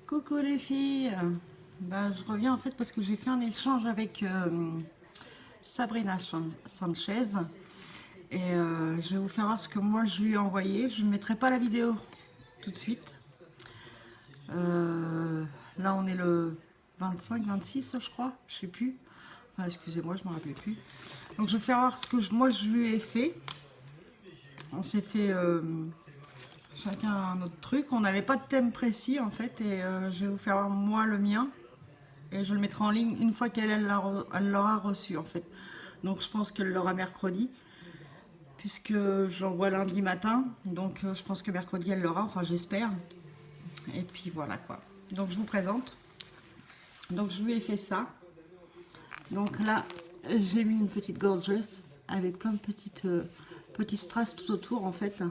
Coucou les filles, je reviens en fait parce que j'ai fait un échange avec Sabrina Sanchez et je vais vous faire voir ce que moi je lui ai envoyé. Je ne mettrai pas la vidéo tout de suite. Là on est le 25, 26 je crois, je sais plus. Enfin excusez-moi, je ne me rappelais plus. Donc je vais faire voir ce que moi je lui ai fait. On s'est fait chacun un autre truc. On n'avait pas de thème précis en fait et je vais vous faire voir moi le mien. Et je le mettrai en ligne une fois qu'elle l'aura reçu en fait. Donc je pense qu'elle l'aura mercredi, puisque j'envoie lundi matin. Donc je pense que mercredi elle l'aura, enfin j'espère. Et puis voilà quoi. Donc je vous présente. Donc je lui ai fait ça. Donc là j'ai mis une petite gorgeous avec plein de petits strass tout autour en fait.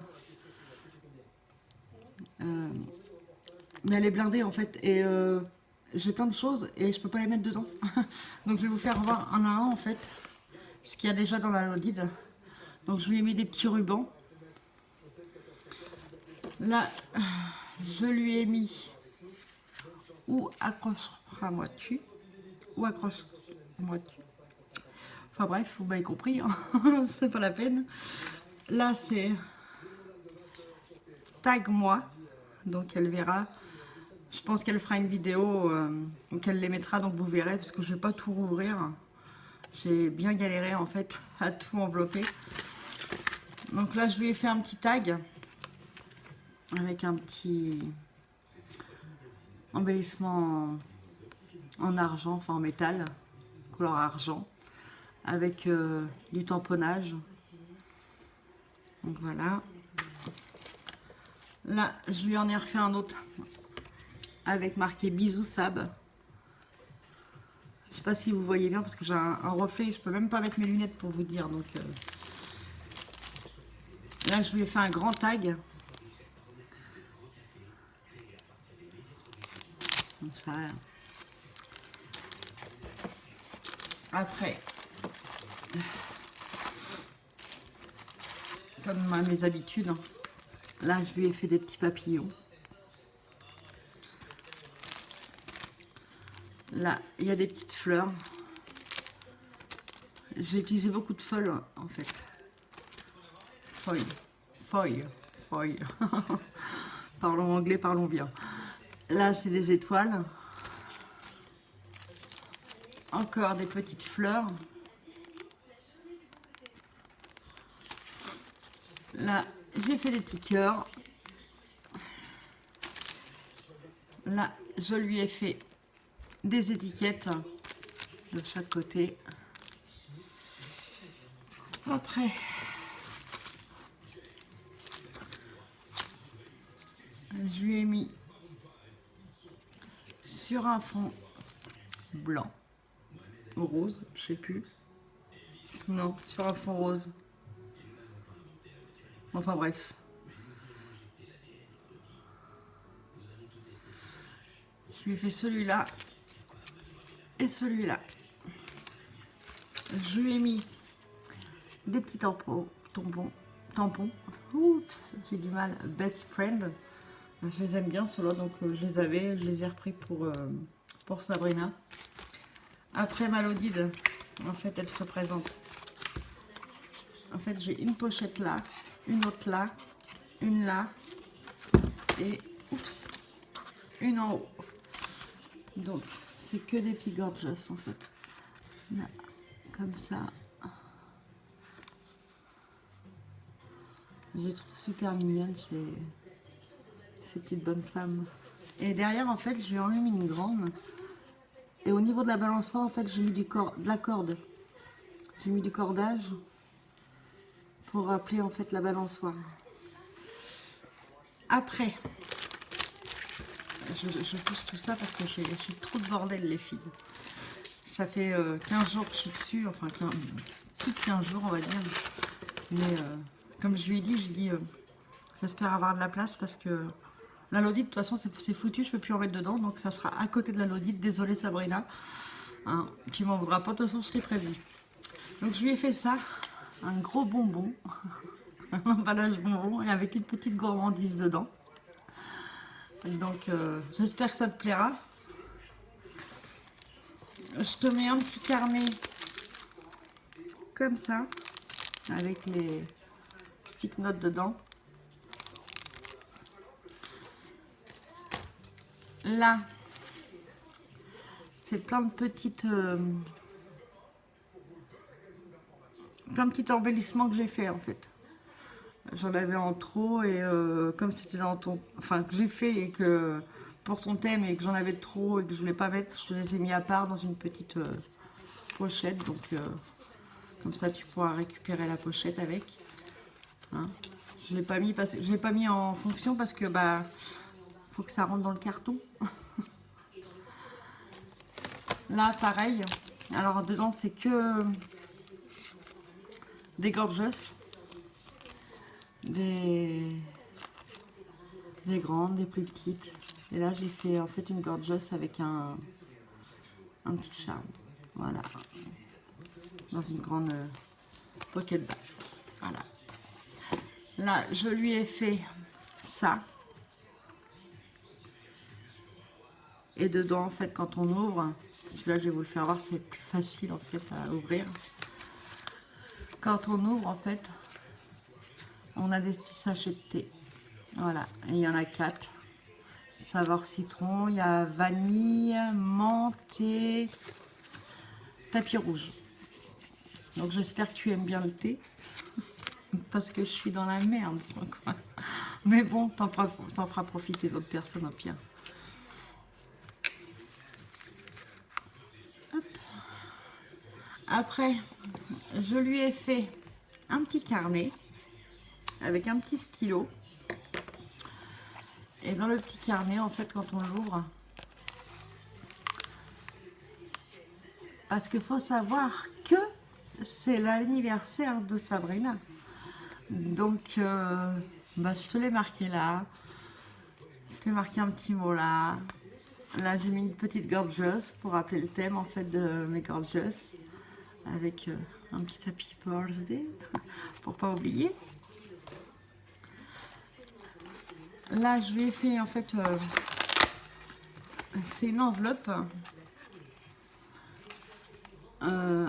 Mais elle est blindée en fait et j'ai plein de choses et je peux pas les mettre dedans. Donc je vais vous faire voir un à un en fait ce qu'il y a déjà dans la Lodide. Donc je lui ai mis des petits rubans. Là je lui ai mis ou accrochera-moi dessus ou accroche-moi dessus. Enfin bref, vous m'avez compris, hein. C'est pas la peine. Là c'est tag moi, donc elle verra. Je pense qu'elle fera une vidéo où elle les mettra, donc vous verrez, parce que je vais pas tout rouvrir. J'ai bien galéré en fait à tout envelopper. Donc là je lui ai fait un petit tag avec un petit embellissement en argent, enfin en métal, couleur argent, avec du tamponnage. Donc voilà. Là je lui en ai refait un autre avec marqué bisous Sab. Je sais pas si vous voyez bien parce que j'ai un reflet, je peux même pas mettre mes lunettes pour vous dire. Donc là je lui ai fait un grand tag. Comme ça. Après, comme à mes habitudes, là je lui ai fait des petits papillons. Là il y a des petites fleurs. J'ai utilisé beaucoup de feuilles en fait. Feuilles. Parlons anglais, parlons bien. Là c'est des étoiles. Encore des petites fleurs. Là j'ai fait des petits cœurs. Là je lui ai fait des étiquettes de chaque côté. Après, je lui ai mis sur un fond blanc ou rose, je sais plus. Non, sur un fond rose. Enfin bref. Je lui ai fait celui-là et celui-là. Je lui ai mis des petits tampons. Oups, j'ai du mal. Best friend. Je les aime bien ceux-là, donc je les ai repris pour Sabrina. Après ma Lodide, en fait, elle se présente. En fait, j'ai une pochette là, une autre là, une là et oups, une en haut. Donc, c'est que des petits gorgeous en fait. Là, comme ça. Je les trouve super mignonnes ces petites bonnes femmes. Et derrière, en fait, je lui ai mis une grande. Et au niveau de la balançoire, en fait, j'ai mis de la corde. J'ai mis du cordage pour rappeler en fait la balançoire. Après, je pousse tout ça parce que je suis trop de bordel les filles. Ça fait 15 jours que je suis dessus, enfin plus de 15 jours on va dire. Mais comme je lui ai dit, j'espère avoir de la place parce que la Lodide de toute façon c'est foutu, je peux plus en mettre dedans. Donc ça sera à côté de la Lodide, désolée Sabrina. Hein, tu m'en voudras pas, de toute façon je t'ai prévu. Donc je lui ai fait ça, un gros bonbon, un emballage bonbon et avec une petite gourmandise dedans. Donc j'espère que ça te plaira. Je te mets un petit carnet comme ça, avec les stick notes dedans. Là, c'est plein de petites... plein de petits embellissements que j'ai fait en fait. J'en avais en trop et comme c'était dans ton... Enfin, que j'ai fait et que pour ton thème et que j'en avais trop et que je voulais pas mettre, je te les ai mis à part dans une petite pochette. Donc, comme ça, tu pourras récupérer la pochette avec. Hein. Je l'ai pas mis parce que je l'ai pas mis en fonction parce que bah faut que ça rentre dans le carton. Là, pareil. Alors dedans, c'est que des gorgeous, des grandes, des plus petites. Et là, j'ai fait en fait une gorgeous avec un petit charme. Voilà. Dans une grande pocket bag. Voilà. Là, je lui ai fait ça. Et dedans, en fait, quand on ouvre, celui-là, je vais vous le faire voir, c'est plus facile en fait à ouvrir. Quand on ouvre, en fait, on a des petits sachets de thé. Voilà, et il y en a 4. Saveur citron, il y a vanille, menthe et tapis rouge. Donc j'espère que tu aimes bien le thé. Parce que je suis dans la merde, sans quoi. Mais bon, t'en feras profiter d'autres personnes au pire. Hop. Après, je lui ai fait un petit carnet avec un petit stylo. Et dans le petit carnet, en fait, quand on l'ouvre, parce qu'il faut savoir que c'est l'anniversaire de Sabrina. Donc, bah, je te l'ai marqué là. Je t'ai marqué un petit mot là. Là, j'ai mis une petite gorgeous pour rappeler le thème en fait de mes gorgeous. Avec un petit happy birthday, pour pas oublier. Là, je lui ai fait en fait, c'est une enveloppe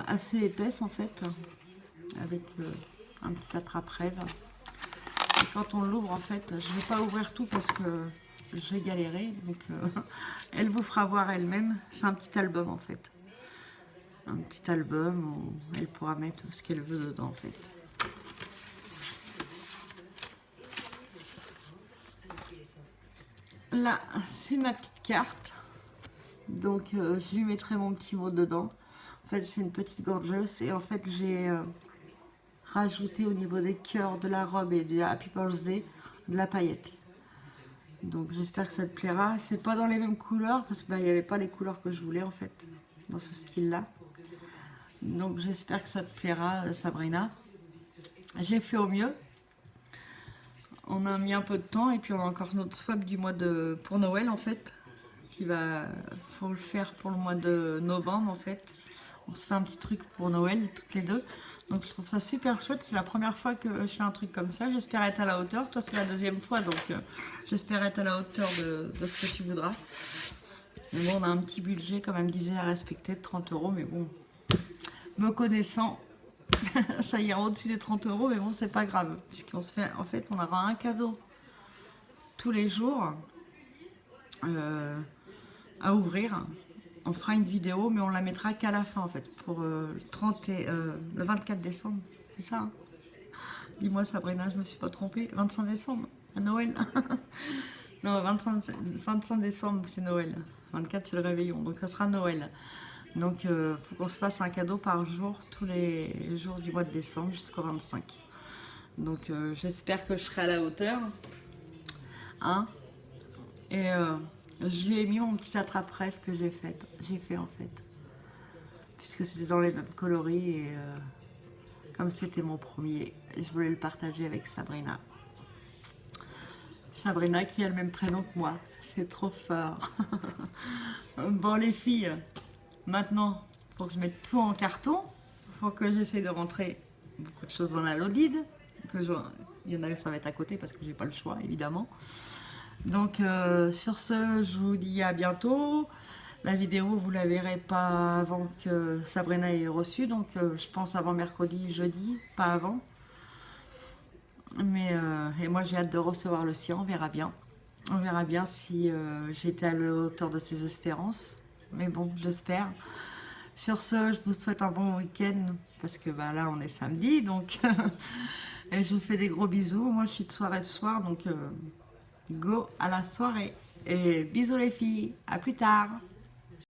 assez épaisse en fait, avec un petit attrape-rêve. Et quand on l'ouvre en fait, je ne vais pas ouvrir tout parce que j'ai galéré, donc elle vous fera voir elle-même. C'est un petit album en fait. Un petit album où elle pourra mettre ce qu'elle veut dedans en fait. Là, c'est ma petite carte. Donc, je lui mettrai mon petit mot dedans. En fait, c'est une petite gorgeous. Et en fait, j'ai rajouté au niveau des cœurs de la robe et du Happy Birthday de la paillette. Donc, j'espère que ça te plaira. C'est pas dans les mêmes couleurs parce qu'il n'y avait pas les couleurs que je voulais en fait dans ce style-là. Donc, j'espère que ça te plaira, Sabrina. J'ai fait au mieux. On a mis un peu de temps et puis on a encore notre swap du mois de pour Noël en fait, qui va, faut le faire pour le mois de novembre en fait. On se fait un petit truc pour Noël toutes les deux. Donc je trouve ça super chouette. C'est la première fois que je fais un truc comme ça. J'espère être à la hauteur. Toi c'est la deuxième fois donc j'espère être à la hauteur de ce que tu voudras. Mais bon, on a un petit budget comme elle me disait à respecter de 30 €, mais bon, me connaissant. Ça ira au-dessus des 30 €, mais bon, c'est pas grave. Puisqu'on se fait, en fait, on aura un cadeau tous les jours à ouvrir. On fera une vidéo, mais on la mettra qu'à la fin, en fait, pour le 24 décembre. C'est ça, hein. Dis-moi, Sabrina, je me suis pas trompée. 25 décembre, à Noël. Non, 25 décembre, c'est Noël. 24, c'est le réveillon, donc ça sera Noël. Donc, il faut qu'on se fasse un cadeau par jour, tous les jours du mois de décembre jusqu'au 25. Donc, j'espère que je serai à la hauteur. Hein. Et je lui ai mis mon petit attrape-rêve que j'ai fait en fait. Puisque c'était dans les mêmes coloris et comme c'était mon premier, je voulais le partager avec Sabrina. Sabrina qui a le même prénom que moi. C'est trop fort. Bon, les filles. Maintenant, il faut que je mette tout en carton. Il faut que j'essaie de rentrer beaucoup de choses dans la Lodide. Il y en a, ça va être à côté parce que j'ai pas le choix, évidemment. Donc sur ce, je vous dis à bientôt. La vidéo, vous la verrez pas avant que Sabrina ait reçu, donc je pense avant mercredi, jeudi, pas avant. Mais et moi j'ai hâte de recevoir le sien, on verra bien. On verra bien si j'étais à la hauteur de ses espérances. Mais bon, j'espère. Sur ce, je vous souhaite un bon week-end parce que bah, là on est samedi, donc et je vous fais des gros bisous. Moi je suis de soirée de soir, donc go à la soirée. Et bisous les filles, à plus tard.